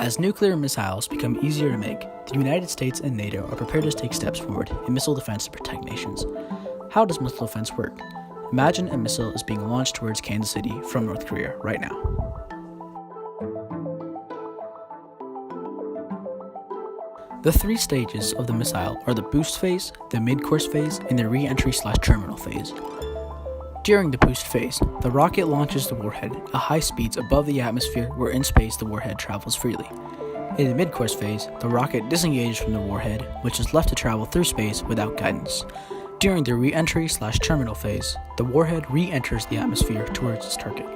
As nuclear missiles become easier to make, the United States and NATO are prepared to take steps forward in missile defense to protect nations. How does missile defense work? Imagine a missile is being launched towards Kansas City from North Korea right now. The three stages of the missile are the boost phase, the mid-course phase, and the re-entry/terminal phase. During the boost phase, the rocket launches the warhead at high speeds above the atmosphere where in space the warhead travels freely. In the mid-course phase, the rocket disengages from the warhead, which is left to travel through space without guidance. During the re-entry/terminal phase, the warhead re-enters the atmosphere towards its target.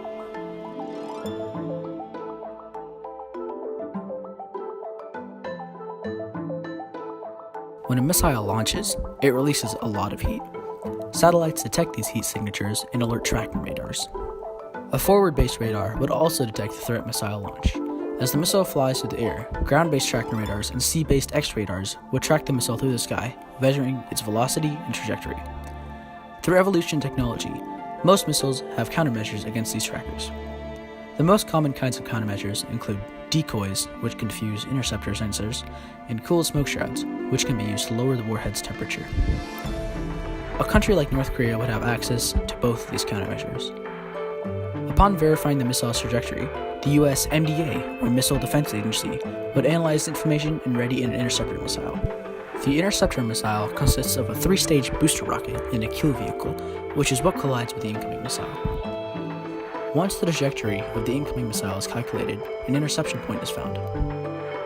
When a missile launches, it releases a lot of heat. Satellites detect these heat signatures and alert tracking radars. A forward-based radar would also detect the threat missile launch. As the missile flies through the air, ground-based tracking radars and sea-based X radars would track the missile through the sky, measuring its velocity and trajectory. Through evolution and technology, most missiles have countermeasures against these trackers. The most common kinds of countermeasures include decoys, which confuse interceptor sensors, and cooled smoke shrouds, which can be used to lower the warhead's temperature. A country like North Korea would have access to both of these countermeasures. Upon verifying the missile's trajectory, the U.S. MDA, or Missile Defense Agency, would analyze the information and ready an interceptor missile. The interceptor missile consists of a three-stage booster rocket and a kill vehicle, which is what collides with the incoming missile. Once the trajectory of the incoming missile is calculated, an interception point is found.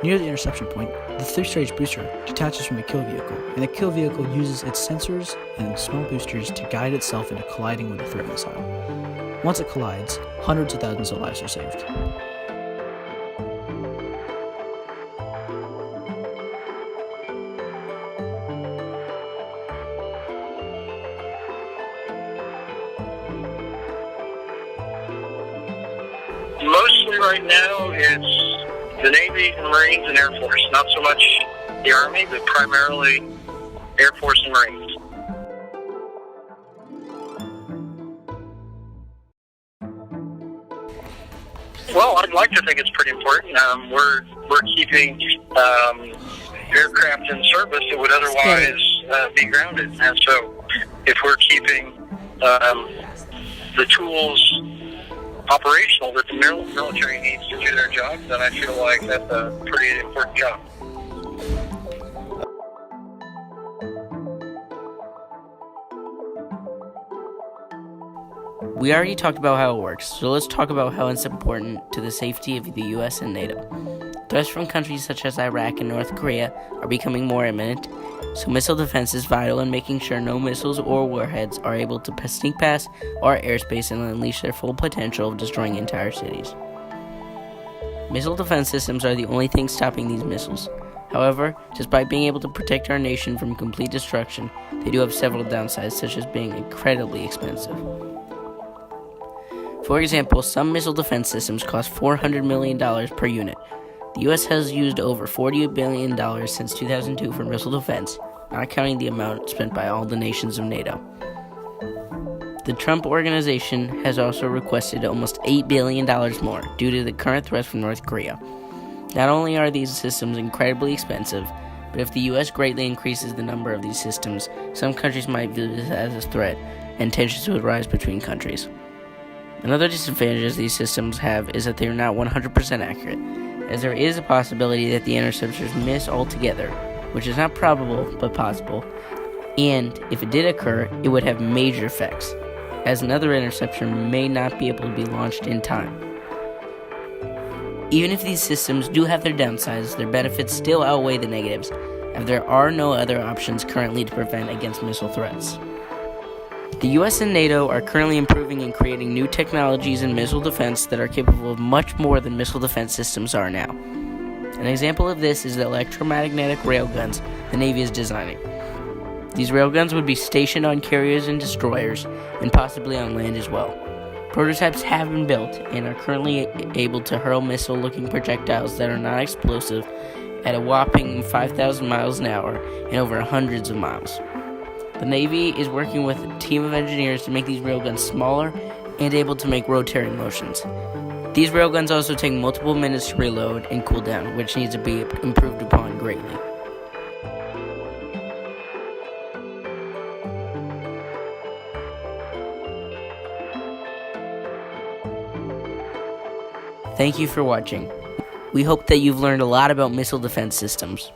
Near the interception point, the three-stage booster detaches from the kill vehicle, and the kill vehicle uses its sensors and small boosters to guide itself into colliding with the threat missile. Once it collides, hundreds of thousands of lives are saved. Mostly right now it's the Navy, Marines, and Air Force. Not so much the Army, but primarily Air Force and Marines. Well, I'd like to think it's pretty important. We're keeping aircraft in service that would otherwise be grounded, and so if we're keeping the tools operational that the military needs to do their job, then I feel like that's a pretty important job. We already talked about how it works, so let's talk about how it's important to the safety of the US and NATO. Threats from countries such as Iraq and North Korea are becoming more imminent, so missile defense is vital in making sure no missiles or warheads are able to sneak past our airspace and unleash their full potential of destroying entire cities. Missile defense systems are the only thing stopping these missiles. However, despite being able to protect our nation from complete destruction, they do have several downsides, such as being incredibly expensive. For example, some missile defense systems cost $400 million per unit. The U.S. has used over $40 billion since 2002 for missile defense, not counting the amount spent by all the nations of NATO. The Trump Organization has also requested almost $8 billion more due to the current threats from North Korea. Not only are these systems incredibly expensive, but if the U.S. greatly increases the number of these systems, some countries might view this as a threat, and tensions would rise between countries. Another disadvantage these systems have is that they are not 100% accurate, as there is a possibility that the interceptors miss altogether, which is not probable but possible, and if it did occur, it would have major effects, as another interception may not be able to be launched in time. Even if these systems do have their downsides, their benefits still outweigh the negatives, as there are no other options currently to prevent against missile threats. The US and NATO are currently improving and creating new technologies in missile defense that are capable of much more than missile defense systems are now. An example of this is the electromagnetic railguns the Navy is designing. These railguns would be stationed on carriers and destroyers, and possibly on land as well. Prototypes have been built and are currently able to hurl missile-looking projectiles that are not explosive at a whopping 5,000 miles an hour and over hundreds of miles. The Navy is working with a team of engineers to make these railguns smaller and able to make rotary motions. These railguns also take multiple minutes to reload and cool down, which needs to be improved upon greatly. Thank you for watching. We hope that you've learned a lot about missile defense systems.